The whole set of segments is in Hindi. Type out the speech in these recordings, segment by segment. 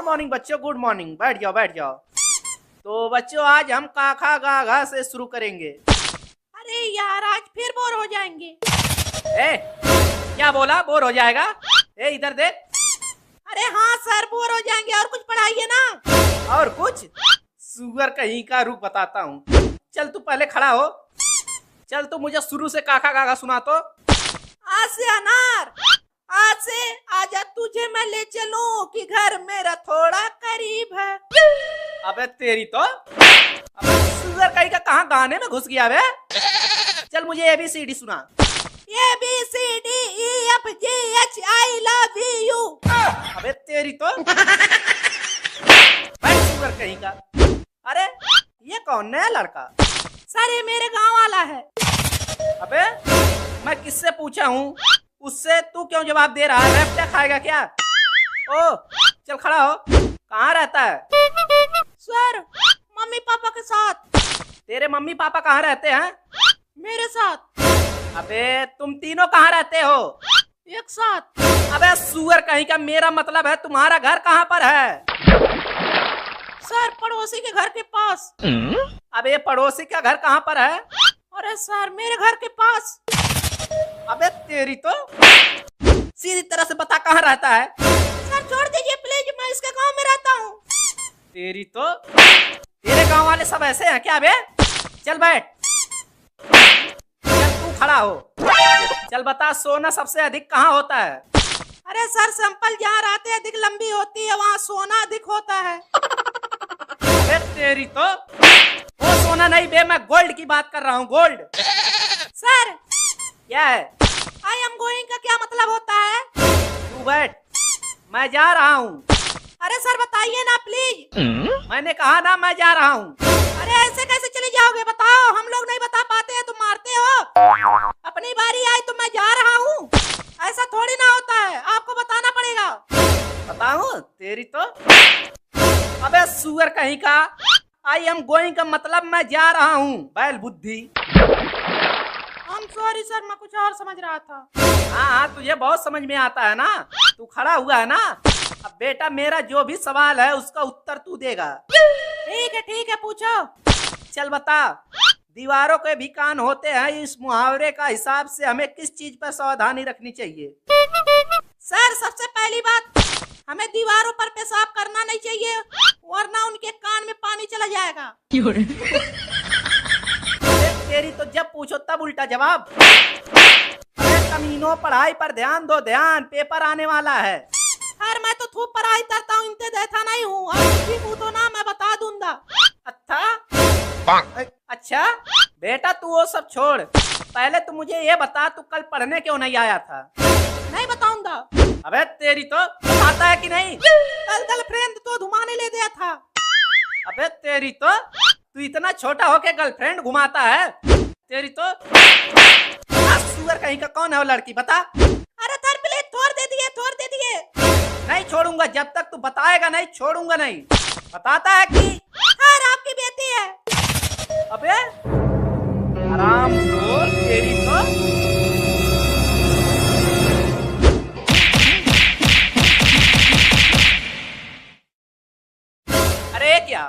मॉर्निंग बच्चों, गुड मॉर्निंग। बैठ जाओ बैठ जाओ। तो बच्चों आज हम काखा गाघा से शुरू करेंगे। अरे यार आज फिर बोर हो जाएंगे। ए क्या बोला, बोर हो जाएगा? ए इधर देख। अरे हाँ सर बोर हो जाएंगे, और कुछ पढ़ाइए ना। और कुछ? सुअर कहीं का, रुक बताता हूँ। चल तू पहले खड़ा हो। चल तू मुझे शुरू से काखा गाघा सुना तो। आज से अनार, आज से आजा तुझे मैं ले चलूं कि घर मेरा थोड़ा करीब है। अबे तेरी तो, अबे सुअर कहीं का कहाँ गाने में घुस गया बे। चल मुझे ABCD सुना। ABCDEFGH I love you। अबे तेरी तो, बैठ सुअर कहीं का। अरे ये कौन नया लड़का? सर ये मेरे गांव वाला है। अबे मैं किससे पूछा हूँ, उससे तू क्यों जवाब दे रहा है? रैप क्या खाएगा क्या? ओ चल खड़ा हो। कहाँ रहता है? सर मम्मी पापा के साथ। तेरे मम्मी पापा कहाँ रहते हैं? मेरे साथ। अबे तुम तीनों कहाँ रहते हो? एक साथ। अबे सुअर कहीं का, मेरा मतलब है तुम्हारा घर कहाँ पर है? सर पड़ोसी के घर के पास। अबे पड़ोसी का घर कहाँ पर है? अरे सर मेरे घर के पास। अबे तेरी तो, सीधी तरह से बता कहाँ रहता है? सर छोड़ दीजिए प्लीज, मैं इसके गांव में रहता हूँ। तेरी तो, तेरे गांव वाले सब ऐसे हैं क्या बे? चल बैठ। चल तू खड़ा हो। चल बता, सोना सबसे अधिक कहाँ होता है? अरे सर सैंपल जहाँ रातें अधिक लंबी होती है वहाँ सोना अधिक होता है। अबे तेरी तो, वो सोना नहीं बे, मैं गोल्ड की बात कर रहा हूँ, गोल्ड। सर क्या है? आई एम गोइंग का क्या मतलब होता है? तू बैठ, मैं जा रहा हूँ। अरे सर बताइए ना प्लीज। मैंने कहा ना मैं जा रहा हूँ। अरे ऐसे कैसे चले जाओगे, बताओ। हम लोग नहीं बता पाते हैं, तुम मारते हो। अपनी बारी आई तो मैं जा रहा हूँ, ऐसा थोड़ी ना होता है, आपको बताना पड़ेगा। बताऊँ? तेरी तो, अबे सुअर कहीं का, आई एम गोइंग का मतलब मैं जा रहा हूँ, बैल बुद्धि। I'm sorry सर, मैं कुछ और समझ रहा था। हाँ हाँ तुझे बहुत समझ में आता है ना, तू खड़ा हुआ है ना। अब बेटा मेरा जो भी सवाल है उसका उत्तर तू देगा। ठीक है पूछो। चल बता, दीवारों के भी कान होते हैं, इस मुहावरे का हिसाब से हमें किस चीज पर सावधानी रखनी चाहिए? सर सबसे पहली बात, हमें दीवारों पर पेशाब करना नहीं चाहिए, वरना उनके कान में पानी चला जाएगा। तेरी तो जब पूछो तब उल्टा जवाब। अरे कमीनों, पढ़ाई पर ध्यान दो, ध्यान, पेपर आने वाला है। सर मैं तो खूब पढ़ाई करता हूँ, इनते देता नहीं हूँ। पूछो ना मैं बता दूंगा। अच्छा बेटा तू वो सब छोड़, पहले तू मुझे ये बता, तू कल पढ़ने क्यों नहीं आया था? नहीं बताऊंगा। अबे तेरी तो, आता है कि नहीं? कल गर्लफ्रेंड तो घुमाने ले गया था। अबे तेरी तो, तू इतना छोटा होके गर्लफ्रेंड घुमाता है? तेरी तो, सुअर कहीं का, कौन है वो लड़की बता? अरे सर प्लीज छोड़ दे दिए। नहीं छोड़ूंगा, जब तक तू बताएगा नहीं छोड़ूंगा नहीं। बताता है कि सर आपकी बेटी है। अबे आराम खोर, तेरी तो। अरे क्या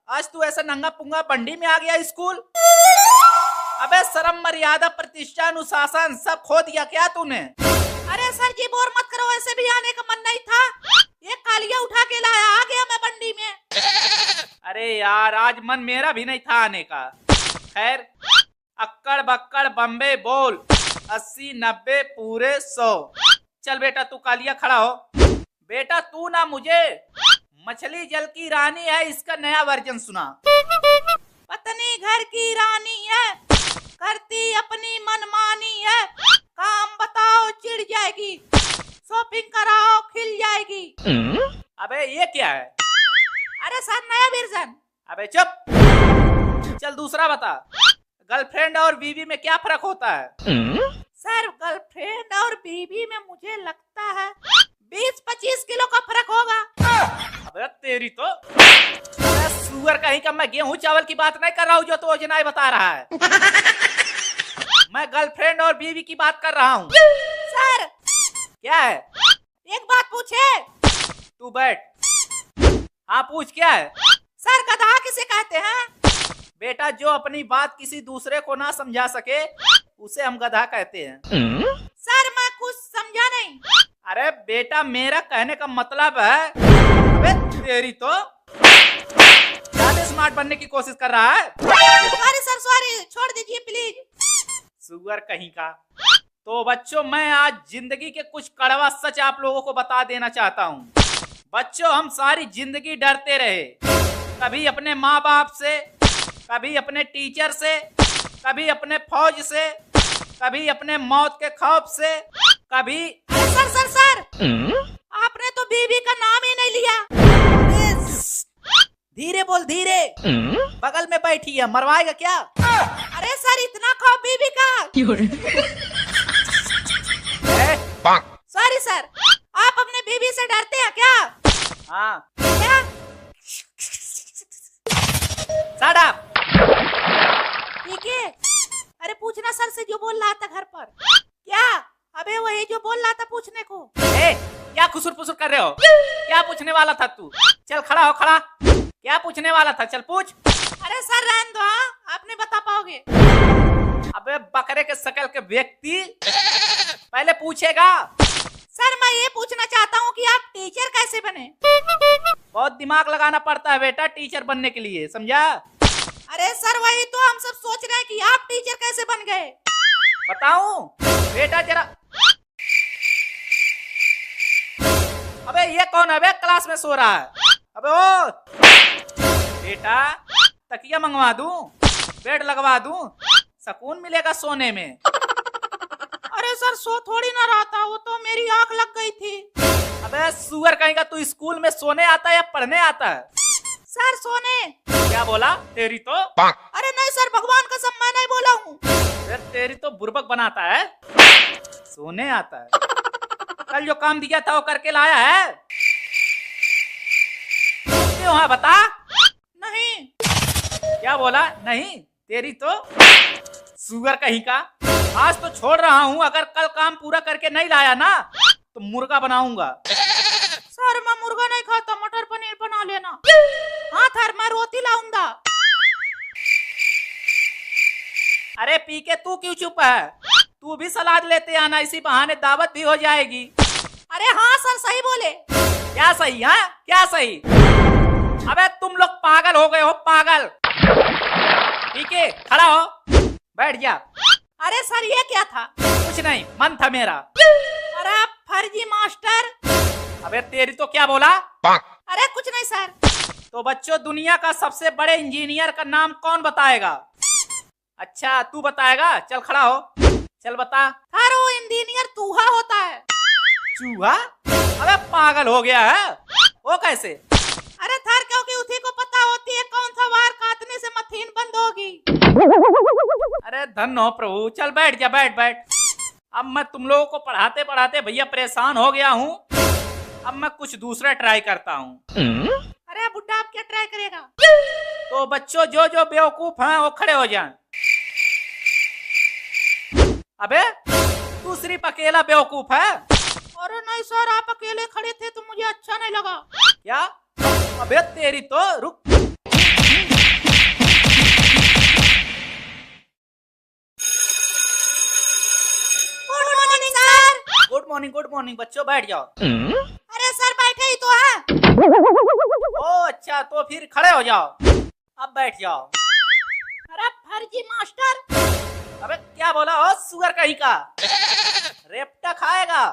आज तू ऐसा नंगा पुंगा बंडी में आ गया स्कूल? अबे शर्म मर्यादा प्रतिष्ठा अनुशासन सब खो दिया क्या तूने? अरे सर जी बोर मत करो, ऐसे भी आने का मन नहीं था, ये कालिया उठा के लाया, आ गया मैं बंडी में। अरे यार आज मन मेरा भी नहीं था आने का। खैर, अक्कड़ बक्कड़ बम्बे बोल, 80 90 पूरे 100। चल बेटा तू कालिया खड़ा हो। बेटा तू ना मुझे मछली जल की रानी है इसका नया वर्जन सुना। पत्नी घर की रानी है, करती अपनी मनमानी है, काम बताओ चिढ़ जाएगी, शॉपिंग कराओ खिल जाएगी। अबे ये क्या है? अरे सर नया वर्जन। अबे चुप। चल दूसरा बता, गर्लफ्रेंड और बीवी में क्या फर्क होता है? सर गर्लफ्रेंड और बीवी में मुझे लगता है 20-25 किलो का फर्क होगा। अबे तेरी तो, सुअर कहीं का, मैं गेहूं चावल की बात नहीं कर रहा हूँ जो तो योजनाएं बता रहा है। मैं गर्लफ्रेंड और बीवी की बात कर रहा हूँ। सर क्या है? एक बात पूछे? तू बैठ। हाँ पूछ, क्या है? सर गधा किसे कहते हैं? बेटा जो अपनी बात किसी दूसरे को ना समझा सके उसे हम गधा कहते हैं। सर मैं कुछ समझा नहीं। अरे बेटा मेरा कहने का मतलब है, अबे तेरी तो ज्यादा स्मार्ट बनने की कोशिश कर रहा है। सॉरी सर सॉरी, छोड़ दीजिए प्लीज। सुअर कहीं का। तो बच्चों मैं आज जिंदगी के कुछ कड़वा सच आप लोगों को बता देना चाहता हूँ। बच्चों हम सारी जिंदगी डरते रहे, कभी अपने माँ बाप से, कभी अपने टीचर से, कभी अपने फौज से, कभी अपने मौत के खौफ से, कभी। सर सर सर आपने तो बीवी का नाम ही नहीं लिया। धीरे बोल धीरे, बगल में बैठी है, मरवाएगा क्या? अरे सर इतना खौफ बीवी का। सॉरी सर, आप अपने बीवी से डरते हैं क्या? हाँ। क्या? Shut up! ठीक है। अरे पूछना सर से जो बोल रहा था घर पर। क्या? अबे वही जो बोल रहा था पूछने को। क्या खुसुर पुसुर कर रहे हो? क्या पूछने वाला था तू? चल खड़ा हो, खड़ा। क्या पूछने वाला था? चल पूछ। अरे सर रहने दो, हाँ आप नहीं बता पाओगे। अबे बकरे के शकल के व्यक्ति, पहले पूछेगा। सर मैं ये पूछना चाहता हूँ कि आप टीचर कैसे बने? बहुत दिमाग लगाना पड़ता है बेटा टीचर बनने के लिए, समझा? अरे सर वही तो हम सब सोच रहे हैं कि आप टीचर कैसे बन गए। बताऊं? बेटा जरा। अबे ये कौन है बे क्लास में सो रहा है? अबे ओ बेटा तकिया मंगवा दूं, बेड लगवा दूं, सुकून मिलेगा सोने में। अरे सर सो थोड़ी ना रहा था, वो तो मेरी आंख लग गई थी। अबे सुअर कहेगा, तू स्कूल में सोने आता है या पढ़ने आता है? सर सोने। क्या बोला? तेरी तो। अरे नहीं सर भगवान कसम मैं नहीं बोला हूँ। तेरी तो बुर्बक बनाता है, सोने आता है। कल जो काम दिया था वो करके लाया है? क्यों है बता? नहीं। क्या बोला? नहीं? तेरी तो सुअर कहीं का। आज तो छोड़ रहा हूँ, अगर कल काम पूरा करके नहीं लाया ना तो मुर्गा बनाऊंगा। सर मैं मुर्गा नहीं खाता, मटर पनीर बना लेना। हाँ सर मैं रोटी लाऊंगा। अरे पी के तू क्यों चुप है? तू भी सलाद लेते आना, इसी बहाने दावत भी हो जाएगी। अरे हाँ सर सही बोले। क्या सही? हाँ क्या सही? अबे तुम लोग पागल हो गए हो, पागल। ठीक है खड़ा हो, बैठ जा। अरे सर ये क्या था? कुछ नहीं, मन था मेरा। अरे फर्जी मास्टर। अबे तेरी तो। क्या बोला? अरे कुछ नहीं सर। तो बच्चों दुनिया का सबसे बड़े इंजीनियर का नाम कौन बताएगा? अच्छा तू बताएगा, चल खड़ा हो, चल बता। सर वो इंजीनियर चूहा होता है। चूहा? अबे पागल हो गया है, वो कैसे? अरे सर क्योंकि उसी को पता होती है कौन सा वार काटने से मशीन बंद होगी। अरे धन्य हो प्रभु, चल बैठ जा, बैठ बैठ। अब मैं तुम लोगों को पढ़ाते पढ़ाते भैया परेशान हो गया हूँ, अब मैं कुछ दूसरा ट्राई करता हूँ। अरे बुड्ढा आप क्या ट्राई करेगा? तो बच्चों जो जो बेवकूफ हैं वो खड़े हो जाएं। अबे तू सिर्फ अकेला बेवकूफ है? अरे नहीं सर आप अकेले खड़े थे तो मुझे अच्छा नहीं लगा। क्या? अबे तेरी तो, रुक। Good morning sir. Good morning, good morning. बच्चों बैठ जाओ। अरे सर बैठे ही तो है। ओ अच्छा, तो फिर खड़े हो जाओ, अब बैठ जाओ। अरे फर्जी मास्टर। अबे क्या बोला? ओ सुअर कहीं का, रेपटा खाएगा।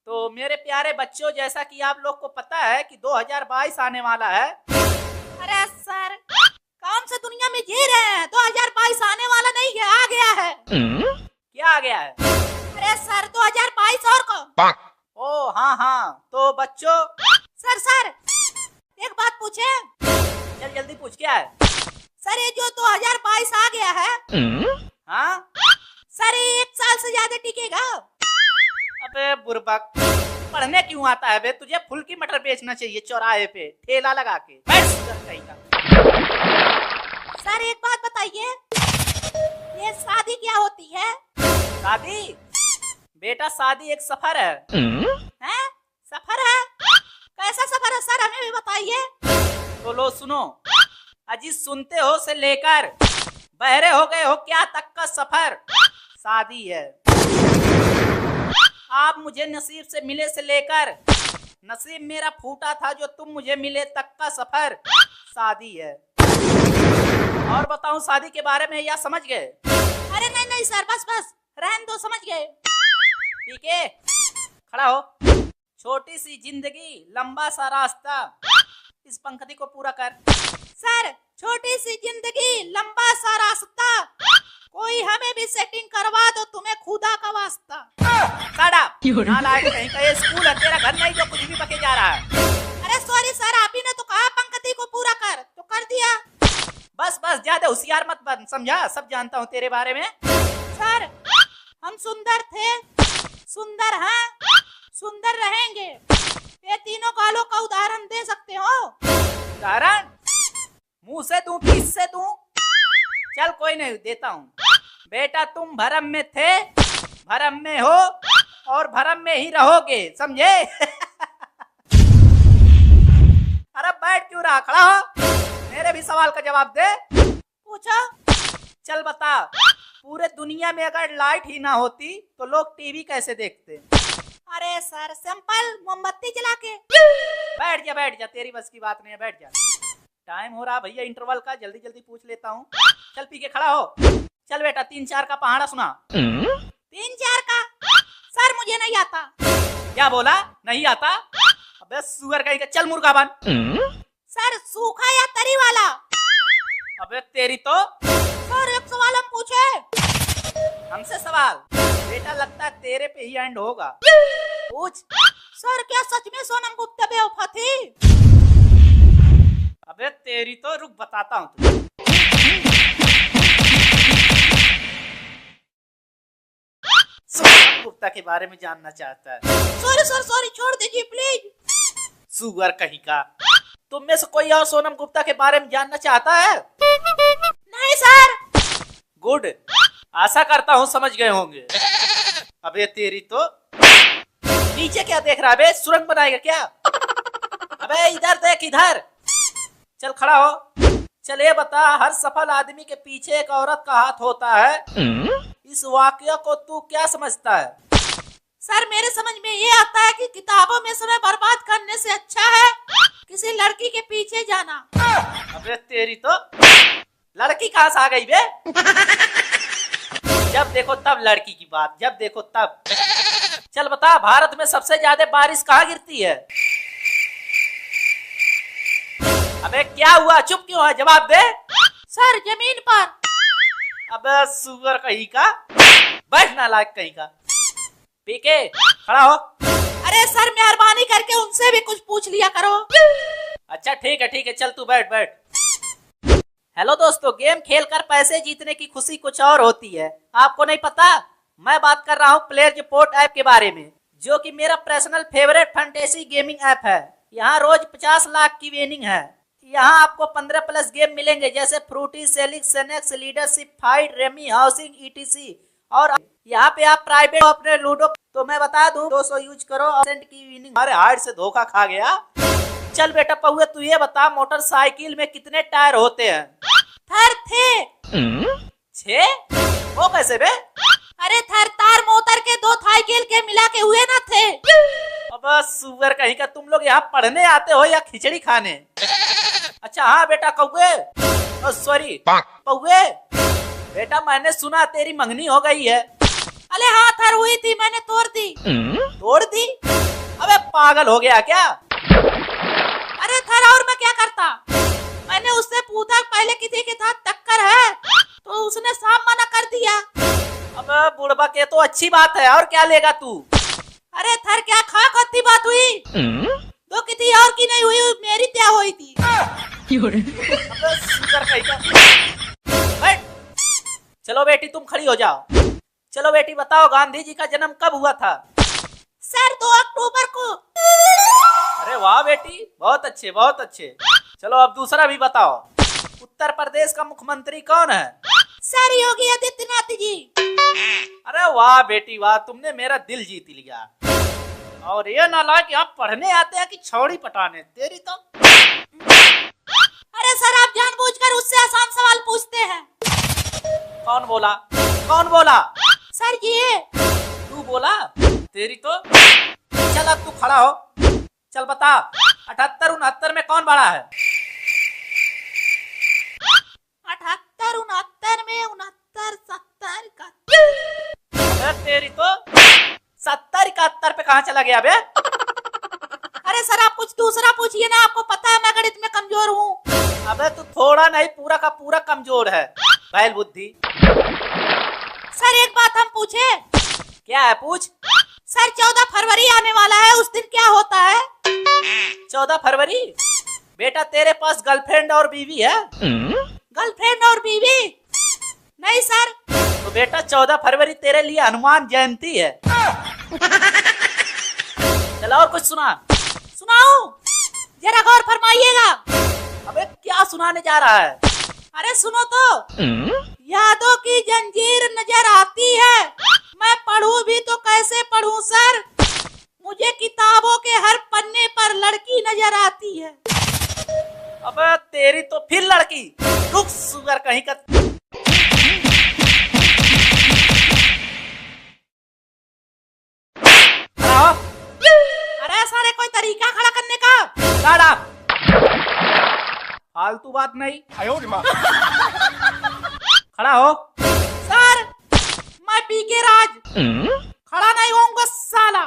तो मेरे प्यारे बच्चों, जैसा कि आप लोग को पता है कि 2022 आने वाला है। अरे सर कौन सा दुनिया में जी रहे हैं? 2022 आने वाला नहीं है, आ गया है। क्या आ गया है? अरे सर 2022 और को। ओ हाँ हाँ, तो बच्चों। सर एक बात पूछे? चल जल्दी पूछ, क्या है? सर ये जो 2022 आ गया है, हाँ सर ये 1 साल से ज्यादा टिकेगा? अबे बुर्बक, पढ़ने क्यों आता है बे? तुझे फुल की मटर बेचना चाहिए चौराहे पे ठेला लगा के। बैठ सुअर कहीं का। सर एक बात बताइए, ये शादी क्या होती है? शादी? बेटा शादी एक सफर है। हैं? सफर है? कैसा सफर है सर हमें भी बताइए। तो लो सुनो, अजी सुनते हो से लेकर बहरे हो गए हो क्या तक का सफर शादी है। आप मुझे नसीब से मिले से लेकर नसीब मेरा फूटा था जो तुम मुझे मिले तक का सफर शादी है। और बताऊं शादी के बारे में या समझ गए? अरे नहीं नहीं सर, बस बस रहन दो, समझ गए। ठीक है, खड़ा हो। छोटी सी जिंदगी लंबा सा रास्ता, इस पंक्ति को पूरा कर। सर छोटी सी जिंदगी लंबा सा रास्ता, कोई हमें भी सेटिंग करवा दो, तुम्हें खुदा का वास्ता। नालायक कहीं का, ये स्कूल है तेरा घर नहीं जो कुछ भी बके जा रहा है। अरे सॉरी सर, आप ही ने तो कहा पंक्ति को पूरा कर, तो कर दिया। बस बस ज्यादा होशियार मत बन, समझा? सब जानता हूँ तेरे बारे में। सर हम सुंदर थे, सुंदर हैं, सुंदर रहेंगे, ये तीनों गालों का उदाहरण दे सकते हो? उदाहरण मुंह से दूं कि इससे दूं? चल कोई नहीं, देता हूँ। बेटा तुम भरम में थे, भरम में हो और भरम में ही रहोगे, समझे? अरे बैठ क्यों रहा, खड़ा हो, मेरे भी सवाल का जवाब दे। पूछो। चल बता, पूरे दुनिया में अगर लाइट ही ना होती तो लोग टीवी कैसे देखते? अरे सर सिंपल, मोमबत्ती जला के। बैठ जा, तेरी बस की बात नहीं है, बैठ जा। टाइम हो रहा भैया इंटरवल का, जल्दी जल्दी पूछ लेता हूँ। चल पी के खड़ा हो। चल बेटा 3-4 का पहाड़ा सुना। 3-4 का? सर मुझे नहीं आता। क्या बोला, नहीं आता? अबे सुअर कहीं का, चल मुर्गा बन। सर सूखा या तरी वाला? अबे तेरी तो। सर एक सवाल हम पूछे। हमसे सवाल? बेटा लगता है तेरे पे ही एंड होगा, पूछ। सर क्या सच में सोनम गुप्ता बेवफा थी? अबे तेरी तो, रुक बताता हूँ तुझे। सोनम गुप्ता के बारे में जानना चाहता है? सॉरी सर, सॉरी छोड़ दीजिए प्लीज। सुअर कहीं का, तुम में से कोई और सोनम गुप्ता के बारे में जानना चाहता है? नहीं सर। गुड, आशा करता हूँ समझ गए होंगे। अबे तेरी तो, नीचे क्या देख रहा है बे, सुरंग बनाएगा क्या? अबे इधर देख, इधर। चल खड़ा हो। चल ये बता, हर सफल आदमी के पीछे एक औरत का हाथ होता है, इस वाकया को तू क्या समझता है? सर मेरे समझ में ये आता है कि किताबों में समय बर्बाद करने से अच्छा है किसी लड़की के पीछे जाना। अबे तेरी तो, लड़की कहाँ से आ गई बे? जब देखो तब लड़की की बात, जब देखो तब। चल बता, भारत में सबसे ज्यादा बारिश कहाँ गिरती है? अबे क्या हुआ, चुप क्यों है, जवाब दे। सर जमीन पर। अबे सुअर कहीं का, बैठ नालायक कहीं का। पीके खड़ा हो। अरे सर मेहरबानी करके उनसे भी कुछ पूछ लिया करो। अच्छा ठीक है, चल तू बैठ बैठ। हेलो दोस्तों, गेम खेलकर पैसे जीतने की खुशी कुछ और होती है, आपको नहीं पता? मैं बात कर रहा हूँ प्लेयर रिपोर्ट ऐप के बारे में, जो कि मेरा personal favourite fantasy gaming app है। यहाँ रोज 50 लाख की विनिंग है। यहाँ आपको 15+ गेम मिलेंगे, जैसे fruity, selling, Sensex, leadership, fight, rummy, housing, ETC। और यहाँ पे आप प्राइवेट अपने लूडो, तो मैं बता दूं 200 यूज करो और की विनिंग। हमारे हार्ड से धोखा खा गया। चल बेटा पहुए, तू ये बता, मोटरसाइकिल में कितने टायर होते हैं? थर थे 6? वो कैसे बे? अरे थर तार मोटर के 2 साइकिल के मिला के हुए ना थे। अब सुअर कहीं का, तुम लोग यहाँ पढ़ने आते हो या खिचड़ी खाने? अच्छा हाँ बेटा कौए, सॉरी पौए, बेटा मैंने सुना तेरी मंगनी हो गई है। अरे हाँ थर हुई थी, मैंने तोड़ दी। तोड़ दी? अबे पागल हो गया क्या? अरे थर और मैं क्या करता? मैंने उससे पूछा पहले किसी के साथ टक्कर है, तो उसने साफ मना कर दिया। अबे बुढ़बा के, तो अच्छी बात है, और क्या लेगा तू? अरे थर क्या खा कत्ती बात हुई, तो किसी और की नहीं हुई, मेरी क्या हुई थी। चलो बेटी तुम खड़ी हो जाओ। चलो बेटी बताओ, गांधी जी का जन्म कब हुआ था? सर 2 अक्टूबर को। अरे वाह बेटी, बहुत अच्छे बहुत अच्छे। चलो अब दूसरा भी बताओ, उत्तर प्रदेश का मुख्यमंत्री कौन है? सर योगी आदित्यनाथ जी। अरे वाह बेटी वाह, तुमने मेरा दिल जीत लिया। और ये नालायक यहाँ पढ़ने आते हैं कि छौड़ी पटाने, तेरी तो। अरे सर आप जानबूझकर उससे आसान सवाल पूछते हैं। कौन बोला, कौन बोला? सर ये। तू बोला, तेरी तो। चल अब तू खड़ा हो, चल बता 78 69 में कौन बड़ा है? 78 69 में 69 70 का। तेरी तो 70 71 पे कहाँ चला गया बे? अरे सर आप कुछ दूसरा पूछिए ना, आपको पता है मैं गणित में कमजोर हूँ। अबे तू थोड़ा नहीं पूरा का पूरा कमजोर है, बैल बुद्धि। सर एक बात हम पूछे? क्या है, पूछ। सर 14 फरवरी आने वाला है, उस दिन क्या होता है? 14 फरवरी? बेटा तेरे पास गर्लफ्रेंड और बीवी है? गर्लफ्रेंड और बीवी? नहीं सर। तो बेटा 14 फरवरी तेरे लिए हनुमान जयंती है। चलो और कुछ सुना। सुनाऊं? जरा गौर फरमाइएगा। अबे क्या सुनाने जा रहा है? अरे सुनो तो। यादों की जंजीर नजर आती है, मैं पढ़ूं भी तो कैसे पढ़ूं सर, मुझे किताबों के हर पन्ने पर लड़की नजर आती है। अबे तेरी तो फिर लड़की, रुक सुगर कहीं का। अरे सारे कोई तरीका खड़ा करने का? गाड़ा फालतू बात नहीं। खड़ा हो। सर मैं पीके राज खड़ा नहीं होऊंगा साला।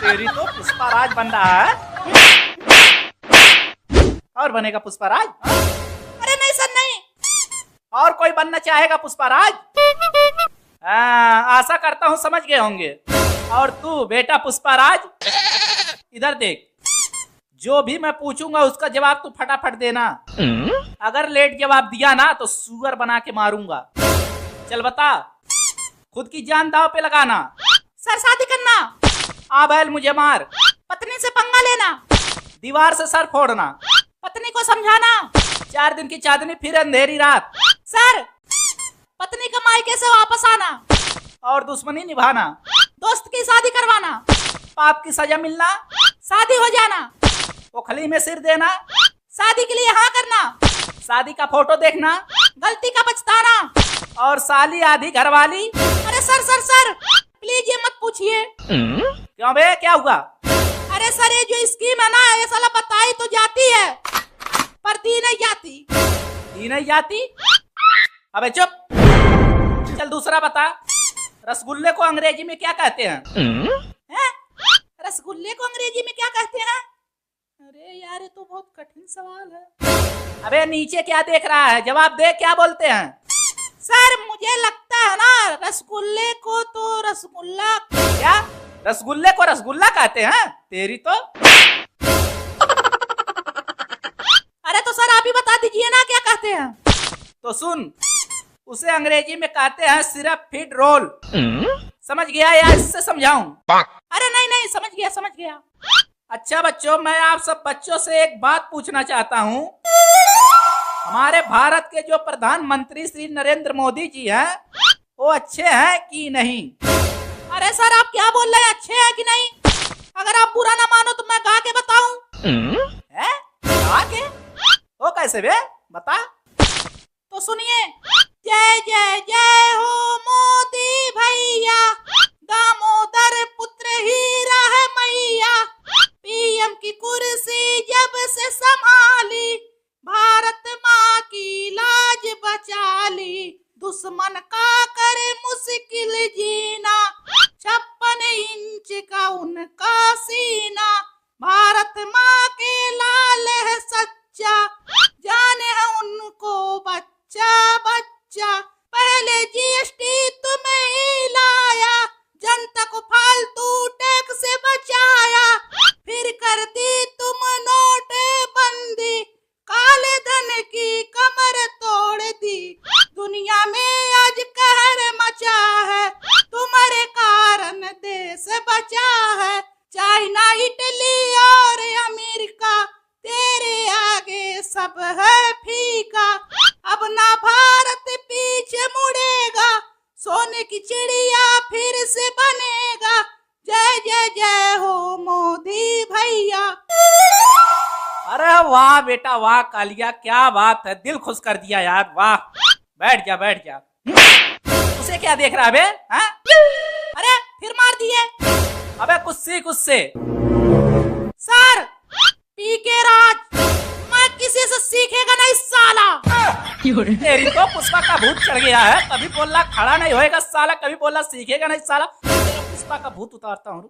तेरी तो पुष्पाराज बन रहा है, और बनेगा पुष्पाराज? अरे नहीं सर नहीं। और कोई बनना चाहेगा पुष्पाराज? आशा करता हूँ समझ गए होंगे। और तू बेटा पुष्पाराज इधर देख, जो भी मैं पूछूंगा उसका जवाब तू फटाफट देना। अगर लेट जवाब दिया ना तो सुअर बना के मारूंगा। चल बता, खुद की जान दांव पे लगाना। सर शादी करना। आ बैल मुझे मार। पत्नी से पंगा लेना। दीवार से सर फोड़ना। पत्नी को समझाना। 4 दिन की चांदनी फिर अंधेरी रात। सर पत्नी का मायके से वापस आना। और दुश्मनी निभाना। दोस्त की शादी करवाना। पाप की सजा मिलना। शादी हो जाना। ओखली में सिर देना। शादी के लिए हाँ करना। शादी का फोटो देखना। गलती का पछताना। और साली आधी घरवाली। अरे सर सर सर प्लीज ये मत पूछिए। क्यों बे, क्या हुआ? अरे सर ये जो स्कीम है ना, ये साला बताई तो जाती है पर दी नहीं जाती। दी नहीं जाती? अबे चुप। चल दूसरा बता, रसगुल्ले को अंग्रेजी में क्या कहते हैं? हैं? रसगुल्ले को अंग्रेजी में क्या कहते हैं? अरे यार ये तो बहुत कठिन सवाल है। अबे नीचे क्या देख रहा है, जवाब दे, क्या बोलते हैं? सर मुझे लगता है ना रसगुल्ले को तो रसगुल्ला। क्या? रसगुल्ले को रसगुल्ला कहते हैं? तेरी तो। अरे तो सर आप ही बता दीजिए ना क्या कहते हैं। तो सुन, उसे अंग्रेजी में कहते हैं सिर्फ फीड रोल। समझ गया या इससे समझाऊं? अरे नहीं नहीं समझ गया समझ गया। अच्छा बच्चों, मैं आप सब बच्चों से एक बात पूछना चाहता हूँ। हमारे भारत के जो प्रधानमंत्री श्री नरेंद्र मोदी जी हैं, वो अच्छे हैं कि नहीं? अरे सर आप क्या बोल रहे हैं, अच्छे हैं कि नहीं? अगर आप बुरा ना मानो तो मैं गा के बताऊं। है? गा के? वो कैसे बे, बता। तो सुनिए। जय जय जय हो मोदी भैया, दामोदर पुत्र हीरा है मैया, पीएम की कुर्सी जब से संभाली, भारत माँ की लाज बचा ली, दुश्मन का करे मुश्किल जीना, 56 इंच का उनका सीना, भारत माँ के लाल है सच्चा, जाने है उनको बच्चा बच्चा, पहले जीएसटी तुम्हें ही लाया, जनता को फालतू टैक्स से बचाया, फिर कर दी तुम नोटबंदी, काले धन की कमर तोड़ दी, दुनिया में आज कहर मचा है, तुम्हारे कारण देश बचा है, चाइना इटली और अरे वाह बेटा वाह कालिया, क्या बात है, दिल खुश कर दिया यार, वाह। बैठ जा बैठ जा। उसे क्या देख रहा है बे? हाँ? अरे फिर मार दिए। अबे कुछ से सर पीके राज, मैं किसी से सीखेगा नहीं साला। तेरी तो पुष्पा का भूत चढ़ गया है, कभी बोला खड़ा नहीं होएगा साला, कभी बोला सीखेगा नहीं साला। पुष्पा का भूत उतारता हूँ।